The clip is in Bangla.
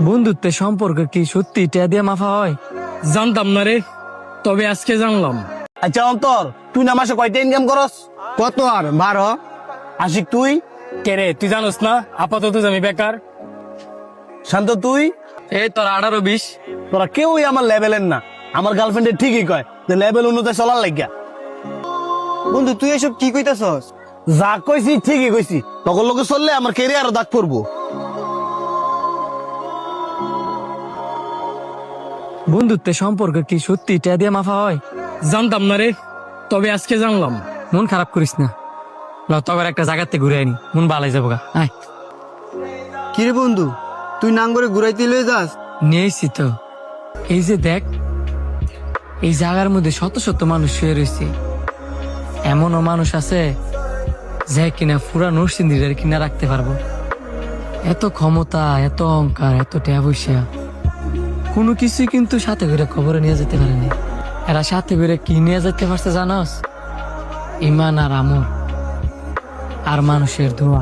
বন্ধুত্বের সম্পর্ক কি সত্যি টিয়া দিয়ে মাফা হয়? জানতাম না রে, তবে আজকে জানলাম। আচ্ছা অন্তর, তুই না মাসে কয়টা ইনকাম করস? কত আর 12? আশিক তুই? কে রে, তুই জানোস না আপাতত আমি বেকার। শান্ত তুই? এই তোর 18-20। তোরা কেউই আমার লেভেলের না। আমার গার্লফ্রেন্ডের ঠিকই কয় যে লেভেল অনুযায়ী চলার লাগিয়া। বন্ধু তুই এসব কি কইতাছস? যা কইছি ঠিকই কইছি, তখন লোকে চললে আমার কেরিয়ারও দাগ পড়বো। বন্ধুত্বের সম্পর্ক কি সত্যি টিয়া দিয়ে মাফা হয়? জানতাম না রে, তবে আজকে জানলাম। মন খারাপ করিস না, তখন একটা জায়গাতে ঘুরে আনি, মন ভালো যাবো গা। আয় কিরে বন্ধু, তুই নাঙ্গরে ঘুরাইতে লয়ে যাস? নিয়েছি তো। এই যে দেখ, এই জায়গার মধ্যে শত শত মানুষ শুয়ে রয়েছে। এমনও মানুষ আছে যে কিনা পুরা নরসিংদীর কিনা রাখতে পারবো। এত ক্ষমতা, এত অহংকার, এত টাকা পয়সা, কোনো কিছুই কিন্তু সাথে করে খবরে নিয়ে যেতে পারেনি। এরা সাথে করে কি নিয়ে যেতে পারছে জানাস? ইমান আর আমল আর মানুষের দোয়া।